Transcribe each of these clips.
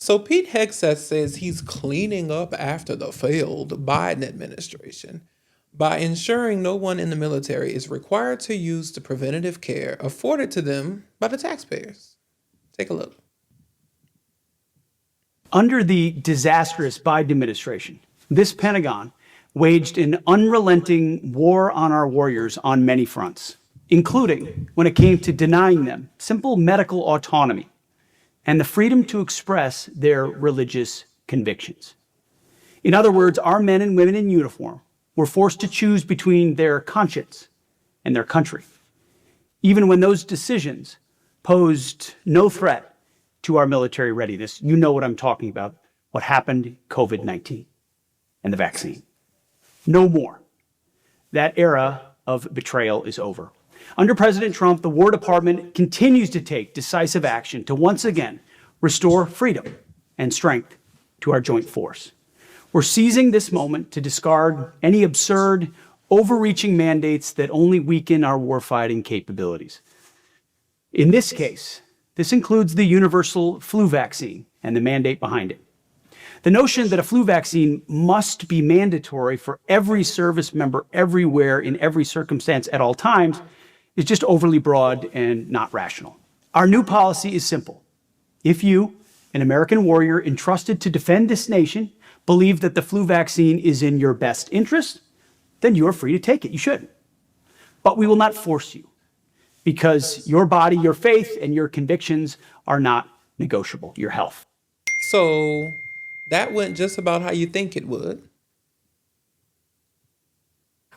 So Pete Hegseth says he's cleaning up after the failed Biden administration by ensuring no one in the military is required to use the preventative care afforded to them by the taxpayers. Take a look. Under the disastrous Biden administration, this Pentagon waged an unrelenting war on our warriors on many fronts, including when it came to denying them simple medical autonomy and the freedom to express their religious convictions. In other words, our men and women in uniform were forced to choose between their conscience and their country, even when those decisions posed no threat to our military readiness. You know what I'm talking about, what happened, COVID-19 and the vaccine. No more. That era of betrayal is over. Under President Trump, the War Department continues to take decisive action to once again restore freedom and strength to our joint force. We're seizing this moment to discard any absurd, overreaching mandates that only weaken our warfighting capabilities. In this case, this includes the universal flu vaccine and the mandate behind it. The notion that a flu vaccine must be mandatory for every service member everywhere in every circumstance at all times is just overly broad and not rational. Our new policy is simple. If you, an American warrior entrusted to defend this nation, believe that the flu vaccine is in your best interest, then you are free to take it. You should. But we will not force you, because your body, your faith, and your convictions are not negotiable. Your health. So that went just about how you think it would.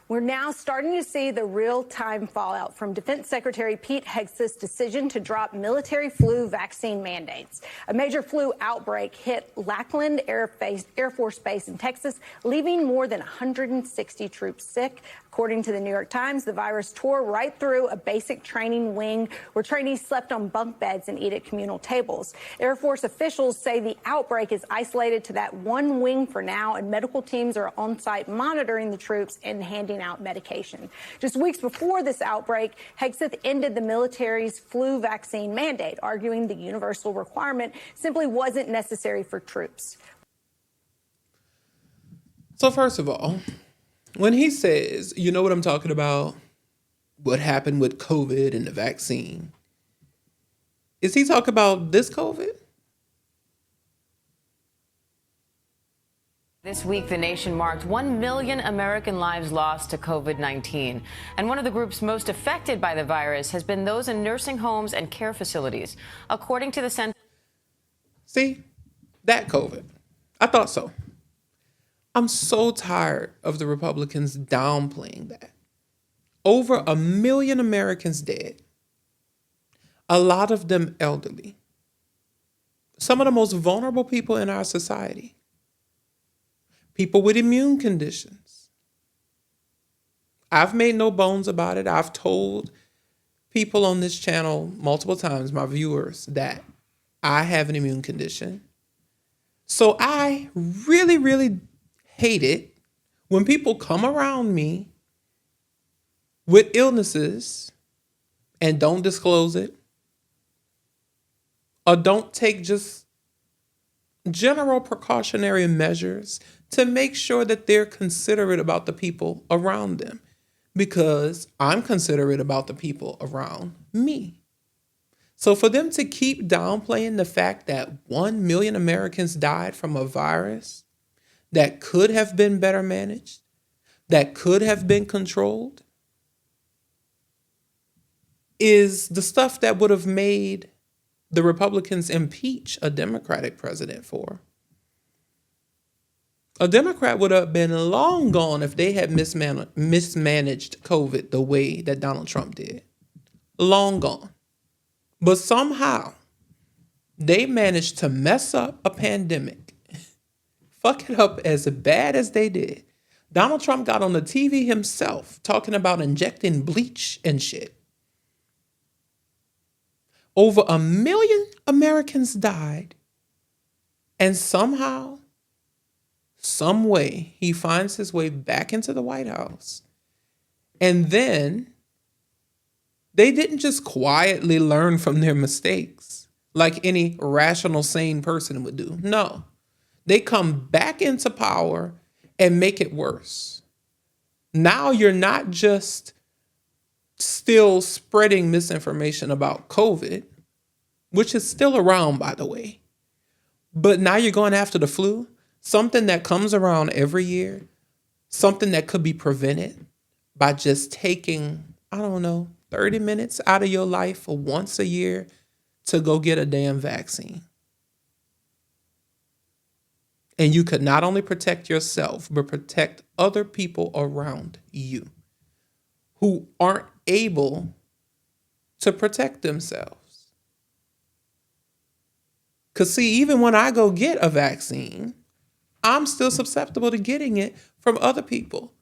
We're now starting to see the real-time fallout from Defense Secretary Pete Hegseth's decision to drop military flu vaccine mandates. A major flu outbreak hit Lackland Air Force Base in Texas, leaving more than 160 troops sick. According to the New York Times, the virus tore right through a basic training wing where trainees slept on bunk beds and ate at communal tables. Air Force officials say the outbreak is isolated to that one wing for now, and medical teams are on site monitoring the troops and handing out medication. Just weeks before this outbreak, Hegseth ended the military's flu vaccine mandate, arguing the universal requirement simply wasn't necessary for troops. So first of all, when he says, you know what I'm talking about, what happened with COVID and the vaccine, is he talking about this COVID? This week, the nation marked 1 million American lives lost to COVID-19. And one of the groups most affected by the virus has been those in nursing homes and care facilities. According to the Center. See, that COVID. I thought so. I'm so tired of the Republicans downplaying that. Over 1 million Americans dead. A lot of them elderly. Some of the most vulnerable people in our society. People with immune conditions. I've made no bones about it. I've told people on this channel multiple times, my viewers, that I have an immune condition. So I really, really hate it when people come around me with illnesses and don't disclose it, or don't take just general precautionary measures to make sure that they're considerate about the people around them, because I'm considerate about the people around me. So for them to keep downplaying the fact that 1 million Americans died from a virus that could have been better managed, that could have been controlled, is the stuff that would have made the Republicans impeach a Democratic president for. A Democrat would have been long gone if they had mismanaged COVID the way that Donald Trump did. Long gone. But somehow, they managed to mess up a pandemic. Fuck it up as bad as they did. Donald Trump got on the TV himself talking about injecting bleach and shit. Over 1 million Americans died. And somehow, some way, he finds his way back into the White House. And then they didn't just quietly learn from their mistakes. like any rational, sane person would do. No, they come back into power and make it worse. Now you're not just still spreading misinformation about COVID, which is still around, by the way, but now you're going after the flu, something that comes around every year, something that could be prevented by just taking, 30 minutes out of your life once a year to go get a damn vaccine. And you could not only protect yourself, but protect other people around you who aren't able to protect themselves. Because see, even when I go get a vaccine, I'm still susceptible to getting it from other people.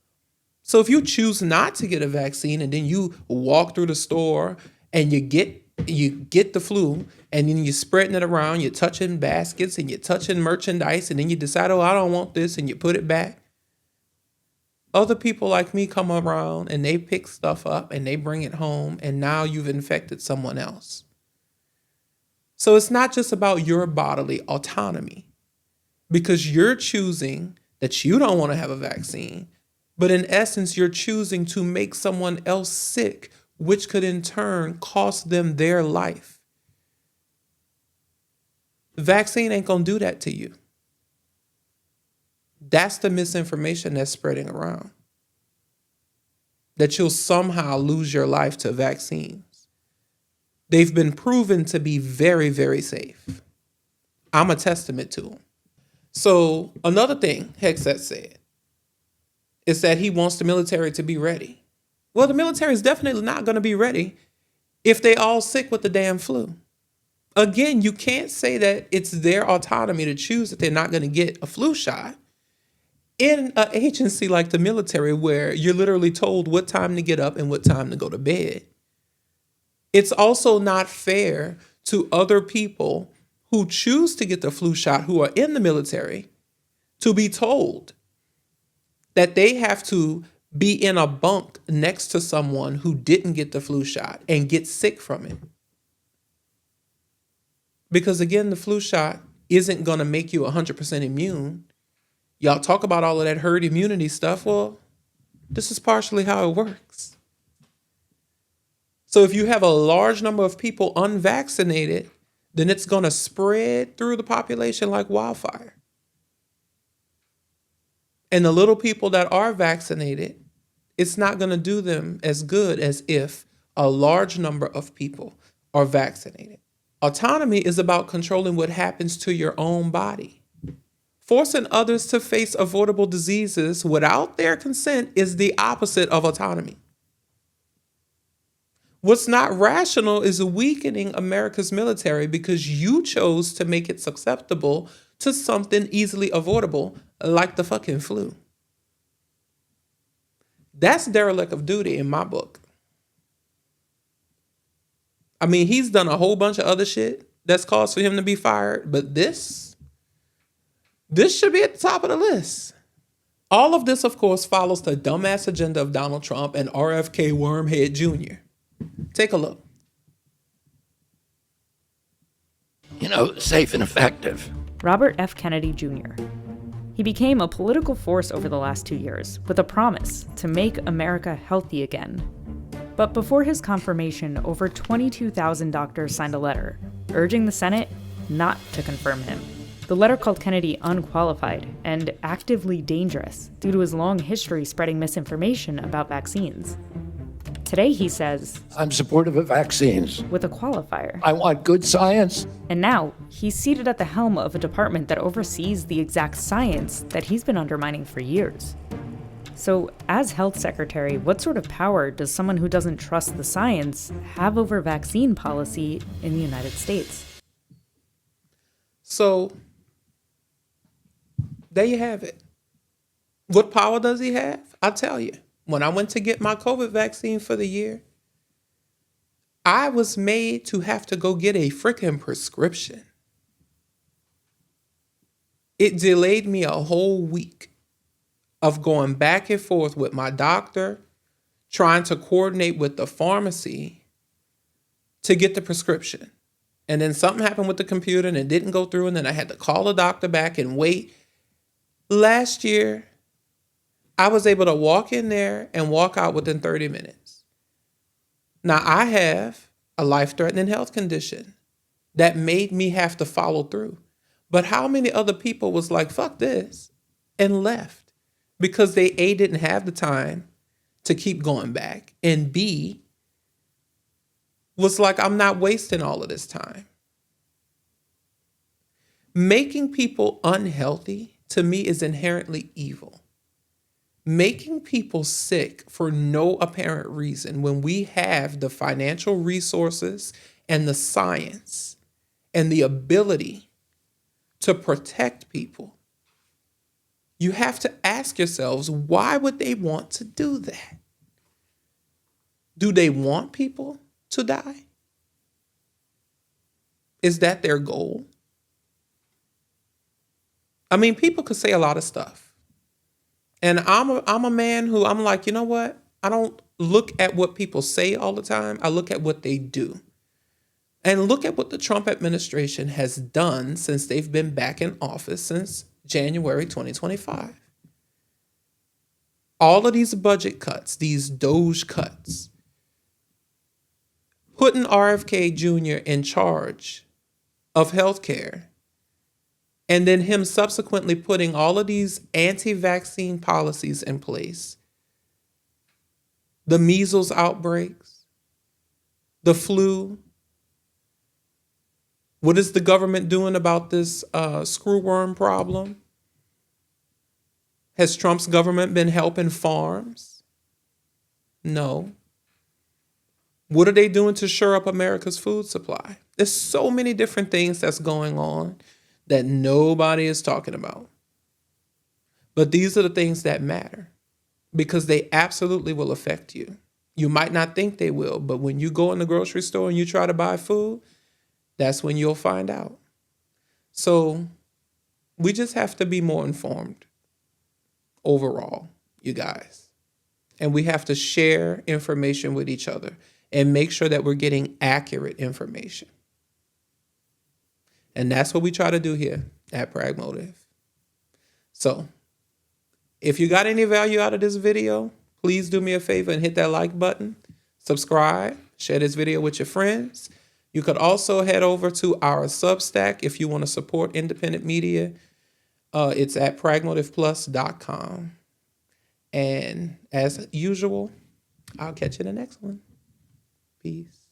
So if you choose not to get a vaccine and then you walk through the store and you get the flu and then you're spreading it around, you're touching baskets and you're touching merchandise and then you decide, oh, I don't want this, and you put it back. Other people like me come around and they pick stuff up and they bring it home, and now you've infected someone else. So it's not just about your bodily autonomy, because you're choosing that you don't want to have a vaccine, but in essence, you're choosing to make someone else sick, which could in turn cost them their life. The vaccine ain't gonna do that to you. That's the misinformation that's spreading around. That you'll somehow lose your life to vaccines. They've been proven to be very, very safe. I'm a testament to them. So another thing Hegseth said is that he wants the military to be ready. Well, the military is definitely not going to be ready if they all sick with the damn flu. Again, you can't say that it's their autonomy to choose that they're not going to get a flu shot in an agency like the military, where you're literally told what time to get up and what time to go to bed. It's also not fair to other people who choose to get the flu shot who are in the military to be told that they have to be in a bunk next to someone who didn't get the flu shot and get sick from it. Because again, the flu shot isn't going to make you 100% immune. Y'all talk about all of that herd immunity stuff. Well, this is partially how it works. So if you have a large number of people unvaccinated, then it's going to spread through the population like wildfire. And the little people that are vaccinated, it's not going to do them as good as if a large number of people are vaccinated. Autonomy is about controlling what happens to your own body. Forcing others to face avoidable diseases without their consent is the opposite of autonomy. What's not rational is weakening America's military because you chose to make it susceptible to something easily avoidable like the fucking flu. That's derelict of duty in my book. I mean, he's done a whole bunch of other shit that's caused for him to be fired, but this should be at the top of the list. All of this, of course, follows the dumbass agenda of Donald Trump and RFK Wormhead Jr. Take a look. Safe and effective. Robert F. Kennedy Jr. He became a political force over the last 2 years with a promise to make America healthy again. But before his confirmation, over 22,000 doctors signed a letter urging the Senate not to confirm him. The letter called Kennedy unqualified and actively dangerous due to his long history spreading misinformation about vaccines. Today, he says, I'm supportive of vaccines. With a qualifier. I want good science. And now, he's seated at the helm of a department that oversees the exact science that he's been undermining for years. So, as health secretary, what sort of power does someone who doesn't trust the science have over vaccine policy in the United States? So, there you have it. What power does he have? I'll tell you. When I went to get my COVID vaccine for the year, I was made to have to go get a freaking prescription. It delayed me a whole week of going back and forth with my doctor, trying to coordinate with the pharmacy to get the prescription. And then something happened with the computer and it didn't go through. And then I had to call the doctor back and wait. Last year, I was able to walk in there and walk out within 30 minutes. Now, I have a life-threatening health condition that made me have to follow through. But how many other people was like, fuck this, and left? Because they, A, didn't have the time to keep going back, and B, was like, I'm not wasting all of this time. Making people unhealthy, to me, is inherently evil. Making people sick for no apparent reason when we have the financial resources and the science and the ability to protect people, you have to ask yourselves, why would they want to do that? Do they want people to die? Is that their goal? I mean, people could say a lot of stuff. And I'm a man who, I'm like, you know what? I don't look at what people say all the time. I look at what they do. And look at what the Trump administration has done since they've been back in office since January 2025. All of these budget cuts, these Doge cuts, putting RFK Jr. in charge of healthcare, and then him subsequently putting all of these anti-vaccine policies in place. The measles outbreaks, the flu. What is the government doing about this screwworm problem? Has Trump's government been helping farms? No. What are they doing to shore up America's food supply? There's so many different things that's going on that nobody is talking about. But these are the things that matter because they absolutely will affect you. You might not think they will, but when you go in the grocery store and you try to buy food, that's when you'll find out. So we just have to be more informed overall, you guys. And we have to share information with each other and make sure that we're getting accurate information. And that's what we try to do here at Pragmotiv. So if you got any value out of this video, please do me a favor and hit that like button, subscribe, share this video with your friends. You could also head over to our Substack if you want to support independent media. It's at pragmotivplus.com. And as usual, I'll catch you in the next one. Peace.